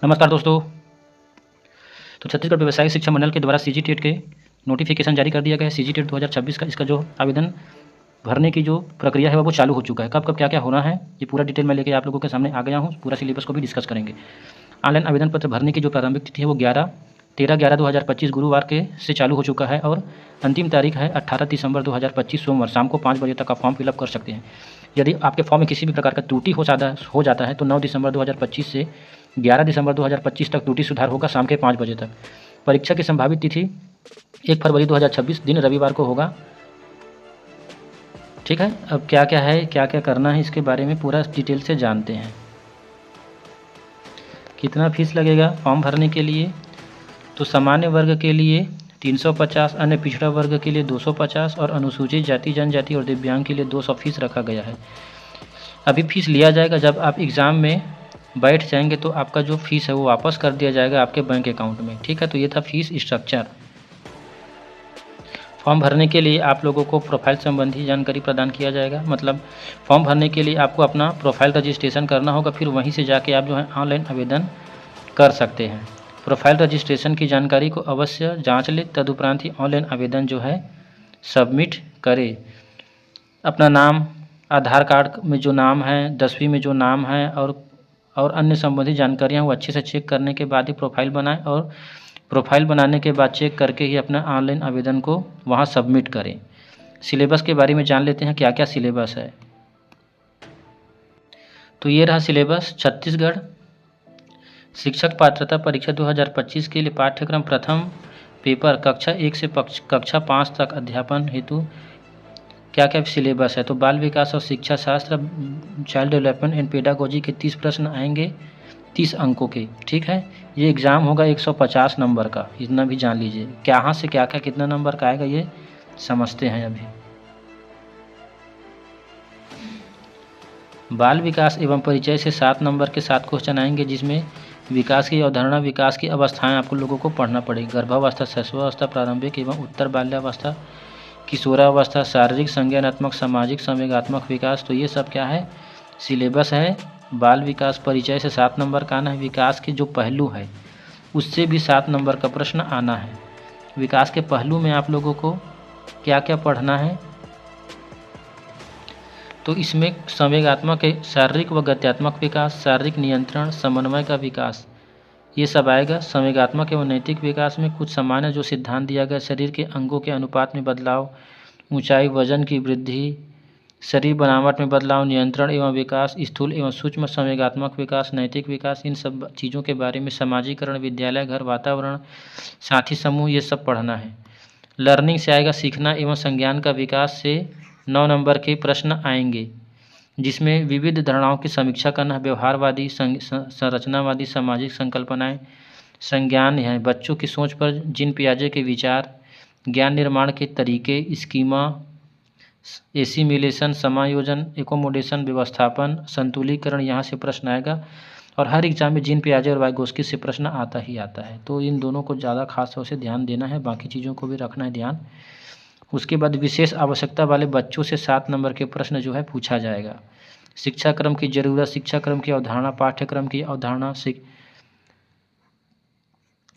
नमस्कार दोस्तों। तो छत्तीसगढ़ व्यवसायिक शिक्षा मंडल के द्वारा सीजीटेट के नोटिफिकेशन जारी कर दिया गया है। सीजीटेट 2026 का इसका जो आवेदन भरने की जो प्रक्रिया है वो चालू हो चुका है। कब कब क्या क्या होना है ये पूरा डिटेल मैं लेके आप लोगों के सामने आ गया हूँ। पूरा सिलेबस को भी डिस्कस करेंगे। ऑनलाइन आवेदन पत्र भरने की जो प्रारंभिक तिथि है वो 13/11/2025 गुरुवार के से चालू हो चुका है और अंतिम तारीख है 18 दिसंबर 2025 सोमवार शाम को 5 बजे तक आप फॉर्म फिलअप कर सकते हैं। यदि आपके फॉर्म में किसी भी प्रकार का त्रुटि हो जाता है तो 9 दिसंबर 2025 से 11 दिसंबर 2025 तक त्रुटि सुधार होगा शाम के 5 बजे तक। परीक्षा की संभावित तिथि 1 फरवरी 2026 दिन रविवार को होगा। ठीक है, अब क्या क्या करना है इसके बारे में पूरा डिटेल से जानते हैं। कितना फीस लगेगा फॉर्म भरने के लिए? तो सामान्य वर्ग के लिए 350, अन्य पिछड़ा वर्ग के लिए 250 और अनुसूचित जाति जनजाति और दिव्यांग के लिए 200 फीस रखा गया है। अभी फीस लिया जाएगा जब आप एग्ज़ाम में बैठ जाएंगे तो आपका जो फीस है वो वापस कर दिया जाएगा आपके बैंक अकाउंट में। ठीक है, तो ये था फीस स्ट्रक्चर। फॉर्म भरने के लिए आप लोगों को प्रोफाइल संबंधी जानकारी प्रदान किया जाएगा। मतलब फॉर्म भरने के लिए आपको अपना प्रोफाइल रजिस्ट्रेशन करना होगा, फिर वहीं से जाके आप जो है ऑनलाइन आवेदन कर सकते हैं। प्रोफाइल रजिस्ट्रेशन की जानकारी को अवश्य जांच लें, तदुपरांत ही ऑनलाइन आवेदन जो है सबमिट करें। अपना नाम, आधार कार्ड में जो नाम है, 10वीं में जो नाम है और अन्य संबंधित जानकारियाँ वो अच्छे से चेक करने के बाद ही प्रोफाइल बनाएं और प्रोफाइल बनाने के बाद चेक करके ही अपना ऑनलाइन आवेदन को वहाँ सबमिट करें। सिलेबस के बारे में जान लेते हैं क्या क्या सिलेबस है। तो ये रहा सिलेबस। छत्तीसगढ़ शिक्षक पात्रता परीक्षा 2025 के लिए पाठ्यक्रम प्रथम पेपर कक्षा 1 से कक्षा 5 तक अध्यापन हेतु क्या क्या सिलेबस है। तो बाल विकास और शिक्षा शास्त्र, चाइल्ड डेवलपमेंट एंड पेडागोजी के 30 प्रश्न आएंगे 30 अंकों के। ठीक है, ये एग्ज़ाम होगा 150 नंबर का, इतना भी जान लीजिए। कहाँ से क्या क्या कितना नंबर का आएगा ये समझते हैं अभी। बाल विकास एवं परिचय से 7 नंबर के 7 क्वेश्चन आएंगे, जिसमें विकास की अवधारणा, विकास की अवस्थाएं आपको लोगों को पढ़ना पड़ेगी। गर्भावस्था, शैशवावस्था, प्रारंभिक एवं उत्तर बाल्यावस्था, किशोरावस्था, शारीरिक, संज्ञानात्मक, सामाजिक, संवेगात्मक विकास। तो ये सब क्या है सिलेबस है। बाल विकास परिचय से 7 नंबर का आना है। विकास के जो पहलू है उससे भी 7 नंबर का प्रश्न आना है। विकास के पहलू में आप लोगों को क्या क्या पढ़ना है, तो इसमें संवेगात्मक है, शारीरिक व गत्यात्मक विकास, शारीरिक नियंत्रण, समन्वय का विकास, ये सब आएगा। संवेगात्मक एवं नैतिक विकास में कुछ सामान्य जो सिद्धांत दिया गया, शरीर के अंगों के अनुपात में बदलाव, ऊंचाई, वजन की वृद्धि, शरीर बनावट में बदलाव, नियंत्रण एवं विकास, स्थूल एवं सूक्ष्म संवेगात्मक विकास, नैतिक विकास, इन सब चीज़ों के बारे में, समाजीकरण, विद्यालय, घर, वातावरण, साथी समूह, ये सब पढ़ना है। लर्निंग से आएगा सीखना एवं संज्ञान का विकास से 9 नंबर के प्रश्न आएंगे, जिसमें विविध धारणाओं की समीक्षा करना है। व्यवहारवादी, संरचनावादी, सामाजिक संकल्पनाएं, संज्ञान है बच्चों की सोच पर जीन पियाजे के विचार, ज्ञान निर्माण के तरीके, स्कीमा, एसिमिलेशन, समायोजन, एकोमोडेशन, व्यवस्थापन, संतुलीकरण, यहाँ से प्रश्न आएगा। और हर एग्जाम में जीन पियाजे और वाइगोस्की से प्रश्न आता ही आता है, तो इन दोनों को ज़्यादा खास तौर से ध्यान देना है, बाकी चीज़ों को भी रखना है ध्यान। उसके बाद विशेष आवश्यकता वाले बच्चों से 7 नंबर के प्रश्न जो है पूछा जाएगा। शिक्षाक्रम की जरूरत, शिक्षाक्रम की अवधारणा, पाठ्यक्रम की अवधारणा,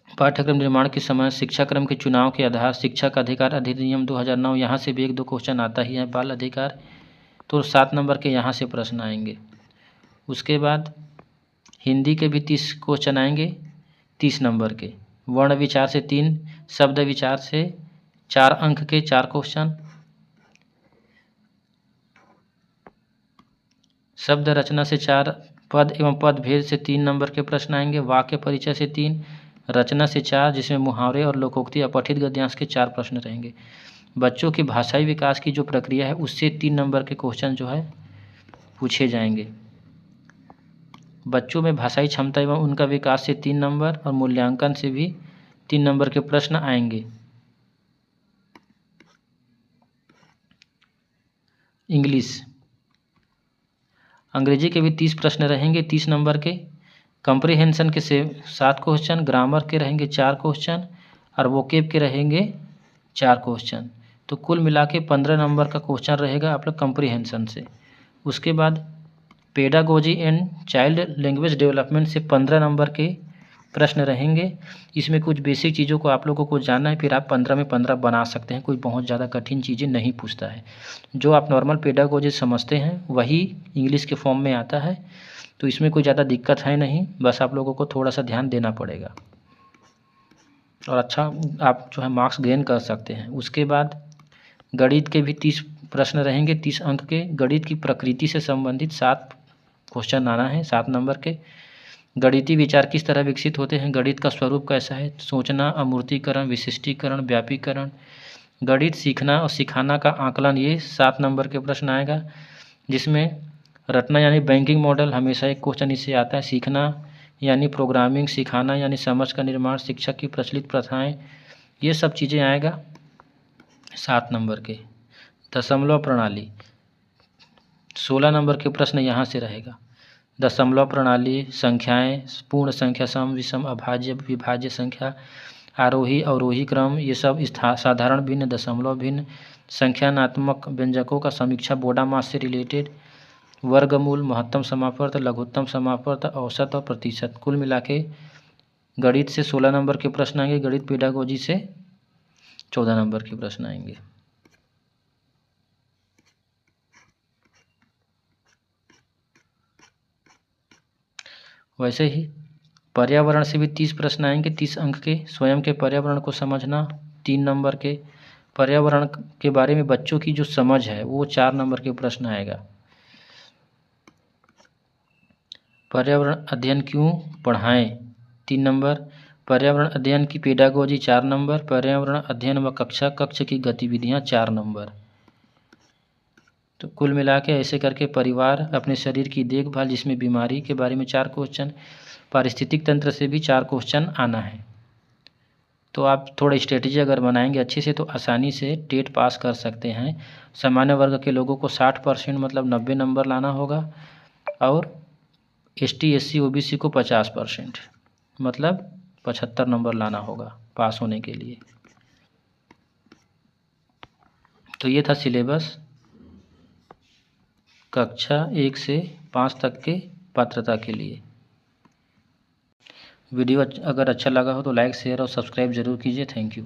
पाठ्यक्रम निर्माण के समय, शिक्षाक्रम के चुनाव के आधार, शिक्षक अधिकार अधिनियम 2009, यहाँ से भी 1-2 क्वेश्चन आता ही है। बाल अधिकार, तो 7 नंबर के यहाँ से प्रश्न आएंगे। उसके बाद हिंदी के भी 30 क्वेश्चन आएंगे 30 नंबर के। वर्ण विचार से 3, शब्द विचार से 4 अंक के 4 क्वेश्चन, शब्द रचना से 4, पद एवं पद भेद से 3 नंबर के प्रश्न आएंगे। वाक्य परिचय से 3, रचना से 4, जिसमें मुहावरे और लोकोक्ति अपठित गद्यांश के 4 प्रश्न रहेंगे। बच्चों की भाषाई विकास की जो प्रक्रिया है उससे 3 नंबर के क्वेश्चन जो है पूछे जाएंगे। बच्चों में भाषाई क्षमता एवं उनका विकास से 3 नंबर और मूल्यांकन से भी 3 नंबर के प्रश्न आएंगे। इंग्लिश, अंग्रेजी के भी 30 प्रश्न रहेंगे 30 नंबर के। कंप्रीहेंशन के से 7 क्वेश्चन, ग्रामर के रहेंगे 4 क्वेश्चन और वोकेब के रहेंगे 4 क्वेश्चन। तो कुल मिला के 15 नंबर का क्वेश्चन रहेगा आप लोग कंप्रीहेंशन से। उसके बाद pedagogy and child language development से 15 नंबर के प्रश्न रहेंगे। इसमें कुछ बेसिक चीज़ों को आप लोगों को जानना है, फिर आप 15 में 15 बना सकते हैं। कोई बहुत ज़्यादा कठिन चीज़ें नहीं पूछता है। जो आप नॉर्मल पेडागोजी समझते हैं वही इंग्लिश के फॉर्म में आता है, तो इसमें कोई ज़्यादा दिक्कत है नहीं। बस आप लोगों को थोड़ा सा ध्यान देना पड़ेगा और अच्छा आप जो है मार्क्स गेन कर सकते हैं। उसके बाद गणित के भी 30 प्रश्न रहेंगे, 30 अंक के। गणित की प्रकृति से संबंधित 7 क्वेश्चन आना है, 7 नंबर के। गणितीय विचार किस तरह विकसित होते हैं, गणित का स्वरूप कैसा है, सोचना, अमूर्तीकरण, विशिष्टीकरण, व्यापीकरण, गणित सीखना और सिखाना का आकलन, ये 7 नंबर के प्रश्न आएगा। जिसमें रटना यानी बैंकिंग मॉडल, हमेशा एक क्वेश्चन इससे आता है। सीखना यानी प्रोग्रामिंग, सिखाना यानी समझ का निर्माण, शिक्षक की प्रचलित प्रथाएं, ये सब चीज़ें आएगा 7 नंबर के। दशमलव प्रणाली 16 नंबर के प्रश्न यहाँ से रहेगा। दशमलव प्रणाली, संख्याएं, पूर्ण संख्या, सम विषम, अभाज्य विभाज्य संख्या, आरोही अवरोही क्रम, ये सब साधारण भिन्न, दशमलव भिन्न, संख्यानात्मक व्यंजकों का समीक्षा, बोडा मास से रिलेटेड, वर्गमूल, महत्तम समापवर्त, लघुत्तम समापवर्त, औसत और प्रतिशत। कुल मिला के गणित से 16 नंबर के प्रश्न आएंगे, गणित पेडागोजी से 14 नंबर के प्रश्न आएंगे। वैसे ही पर्यावरण से भी 30 प्रश्न आएंगे, 30 अंक के। स्वयं के पर्यावरण को समझना 3 नंबर के। पर्यावरण के बारे में बच्चों की जो समझ है वो 4 नंबर के प्रश्न आएगा। पर्यावरण अध्ययन क्यों पढ़ाएं 3 नंबर। पर्यावरण अध्ययन की पेडागोजी 4 नंबर। पर्यावरण अध्ययन व कक्ष की गतिविधियां 4 नंबर। तो कुल मिला के ऐसे करके परिवार, अपने शरीर की देखभाल जिसमें बीमारी के बारे में 4 क्वेश्चन, पारिस्थितिक तंत्र से भी 4 क्वेश्चन आना है। तो आप थोड़ा स्ट्रेटेजी अगर बनाएंगे अच्छे से तो आसानी से टेट पास कर सकते हैं। सामान्य वर्ग के लोगों को 60% मतलब 90 नंबर लाना होगा और ST SC OBC को 50% मतलब 75 नंबर लाना होगा पास होने के लिए। तो ये था सिलेबस कक्षा 1 से 5 तक के पात्रता के लिए। वीडियो अगर अच्छा लगा हो तो लाइक, शेयर और सब्सक्राइब ज़रूर कीजिए। Thank you.